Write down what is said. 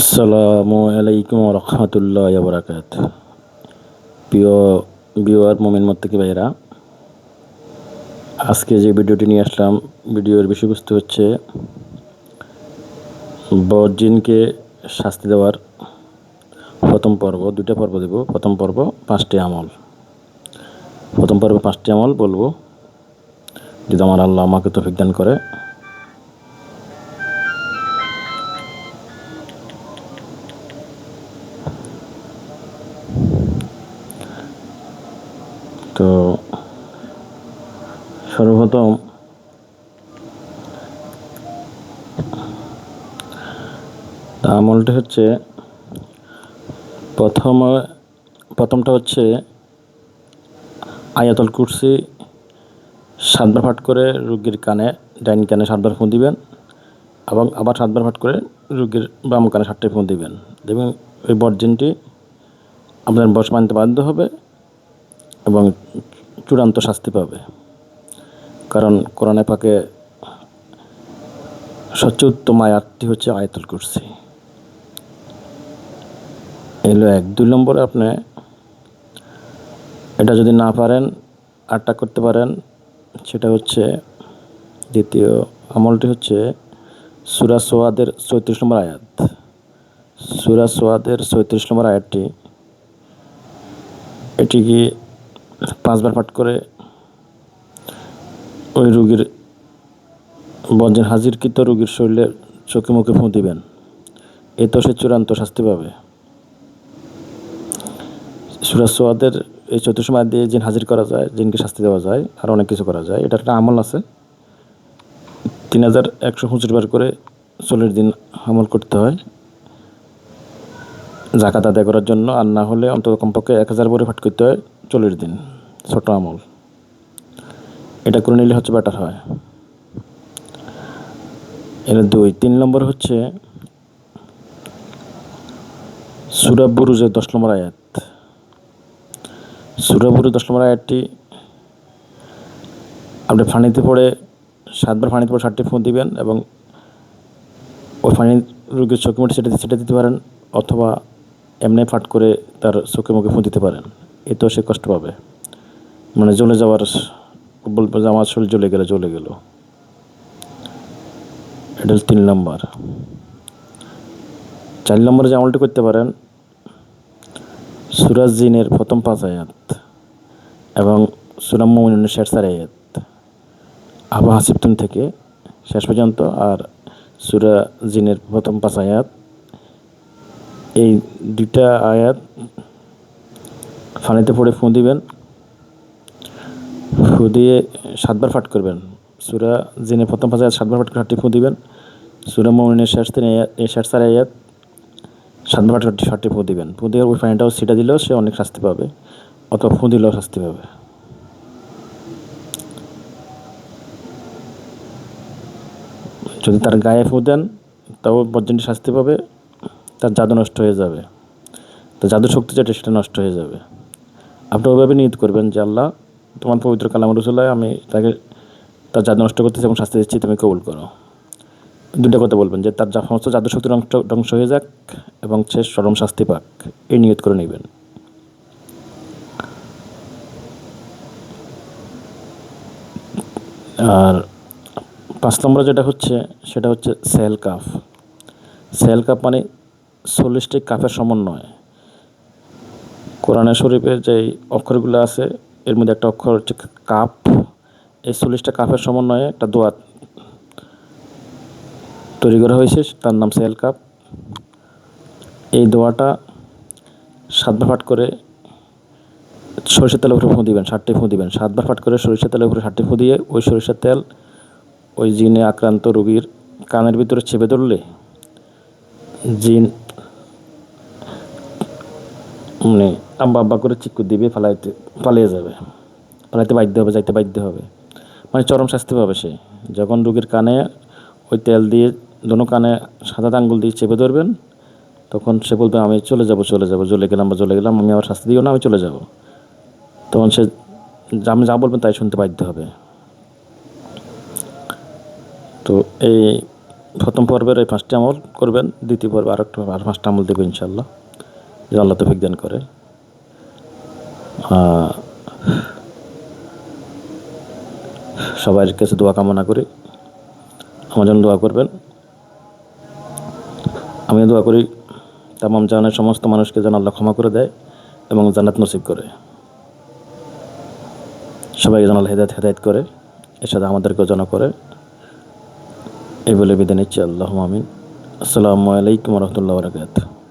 আসসালামু আলাইকুম রহমতুল্লাহ বরাকাত। প্রিয় ভিউয়ার মোমিন মোত্তাকি ভাইয়েরা, আজকে যে ভিডিওটি নিয়ে আসলাম, ভিডিওর বিষয়বস্তু হচ্ছে বজ্জিনকে শাস্তি দেওয়ার প্রথম পর্ব। দুইটা পর্ব দেব। প্রথম পর্ব 5টি আমল। প্রথম পর্বে 5টি আমল বলবো, যদি আমার আল্লাহ আমাকে তৌফিক দান করে। তো সর্বপ্রথম আমলটি হচ্ছে, প্রথমটা হচ্ছে আয়াতুল কুরসি 7বার পাঠ করে রোগীর কানে, ডাইন কানে 7বার ফুঁ দিবেন এবং আবার 7বার পাঠ করে রোগীর বাম কানে 7টি ফুঁ দিবেন। দেখবেন ওই বজ্জিনটি আপনার বশ মানতে বাধ্য হবে এবং চূড়ান্ত শাস্তি পাবে। কারণ কোরআনে পাকে সবচেয়ে উত্তম আয়াতটি হচ্ছে আয়াতুল কুরসি। এলো 1। 2 নম্বরে আপনি এটা যদি না পারেন, আরটা করতে পারেন, সেটা হচ্ছে দ্বিতীয় আমলটি হচ্ছে সূরা সোয়াদের 34 নম্বর আয়াত। সূরা সোয়াদের 34 নম্বর আয়াতটি, এটিকে 5বার পাঠ করে ওই রোগীর বজ্জিন হাজিরকৃত রোগীর শরীরে চোখে মুখে ফুঁ দিবেন। এতে সে চূড়ান্ত শাস্তি পাবে। সূরা সোয়াদের এই 34 নম্বর আয়াত দিয়ে জিন হাজির করা যায়, জিনকে শাস্তি দেওয়া যায়, আর অনেক কিছু করা যায়। এটা একটা আমল আছে, 3165 বার করে 40 দিন আমল করতে হয় জাকাত আদায় করার জন্য। আর না হলে অন্তত কমপক্ষে 1000 করে পাঠ করতে হয় 40 দিন। ছোট আমল, এটা করে নিলে হচ্ছে বেটার হয়। এর 2। 3 নম্বর হচ্ছে সূরা বুরুজের 10 নম্বর আয়াত। সূরা বুরুজ 10 নম্বর আয়াতটি আপনি পানিতে পড়ে 7বার পানিতে পড়ে 7টি ফুঁ দিবেন এবং ওই পানি রোগীর চোখে মুখে ছিটে দিতে পারেন, অথবা এমনি পাঠ করে তার চোখে মুখে ফুঁ দিতে পারেন। এতেও সে কষ্ট পাবে, মানে জ্বলে যাওয়ার, বলবে যে আমার শরীর জ্বলে গেল। এটা হচ্ছে 3 নম্বর। 4 নম্বরে যে আমলটি করতে পারেন, সূরা জিনের প্রথম 5 আয়াত এবং সূরা মুমিনুনের শেষ 4 আয়াত, আবা হাসিবতুম থেকে শেষ পর্যন্ত, আর সূরা জিনের প্রথম 5 আয়াত, এই 2টা আয়াত পানিতে পড়ে ফুঁ দিবেন। ফুঁ দিয়ে 7বার পাঠ করবেন। সূরা জিনের প্রথম 5 আয়াত 7বার পাঠ করে 7টি ফুঁ দিবেন। সূরা মুমিনুনের শেষ 4 আয়াত 7বার পাঠ করে 7টি ফুঁ দিবেন। ফুঁ দিয়ে ওই পানিটাও ছিটা দিলেও সে অনেক শাস্তি পাবে, অথবা ফুঁ দিলেও শাস্তি পাবে। যদি তার গায়ে ফুঁ দেন, তাও বজ্জিনটি শাস্তি পাবে, তার জাদু নষ্ট হয়ে যাবে, তার জাদু শক্তি যেটা সেটা নষ্ট হয়ে যাবে। আপনি ওইভাবে নিয়ত করবেন যে আল্লাহ, তোমার পবিত্র কালামুর রসুলায় আমি তাকে তার জাদু নষ্ট করতেছি এবং শাস্তি দিচ্ছি, তুমি কবুল করো। 2টা কথা বলবেন যে তার সমস্ত জাদু শক্তি ধ্বংস হয়ে যাক এবং সে চরম শাস্তি পাক, এই নিয়ত করে নেবেন। আর 5 নম্বরে যেটা হচ্ছে, সেটা হচ্ছে সেহেল কাফ। সেহেল কাফ মানে 40টি কাফের সমন্বয়। কোরআনে শরীফের যে অক্ষরগুলো আছে, এর মধ্যে একটা অক্ষর হচ্ছে কাফ। এই 40টা কাফের সমন্বয়ে একটা দোয়া তৈরি করা হয়েছে, তার নাম সেহেল কাফ। এই দোয়াটা 7বার পাঠ করে সরিষার তেলের উপরে ফুঁ দিবেন, 7টি ফুঁ দিবেন। 7বার পাঠ করে সরিষার তেলের উপরে 7টি ফুঁ দিয়ে ওই সরিষার তেল ওই জিনে আক্রান্ত রোগীর কানের ভিতরে চেপে ধরলে জিন মানে আব্বা করে চিক্কু দিবে, পালিয়ে যাবে, পালাইতে বাধ্য হবে, যাইতে বাধ্য হবে, মানে চরম শাস্তি পাবে সে। যখন রোগীর কানে ওই তেল দিয়ে দোনো কানে সাদা আঙ্গুল দিয়ে চেপে ধরবেন, তখন সে বলবে আমি চলে যাব, জ্বলে গেলাম, আমি আমার শাস্তি দিও না, আমি চলে যাব। তখন সে আমি যা বলবেন তাই শুনতে বাধ্য হবে। তো এই প্রথম পর্বের এই 5টি আমল করবেন, দ্বিতীয় পর্বে আর 5টা আমল দেবো ইনশাআল্লাহ, যে আল্লাহ তৌফিক দান করে। সবার কাছে দোয়া কামনা করি, আমার জন্য দোয়া করবেন। আমি দোয়া করি তামাম জাহানের সমস্ত মানুষকে যেন আল্লাহ ক্ষমা করে দেয় এবং জান্নাত নসিব করে, সবাইকে যেন আল্লাহ হেদায়েত করে, এর সাথে আমাদেরকেও যেন করে। এই বলে বিদায় নিচ্ছি। আল্লাহুম্মা আমিন। আসসালামু আলাইকুম ওয়া রাহমাতুল্লাহি ওয়া বারাকাতুহু।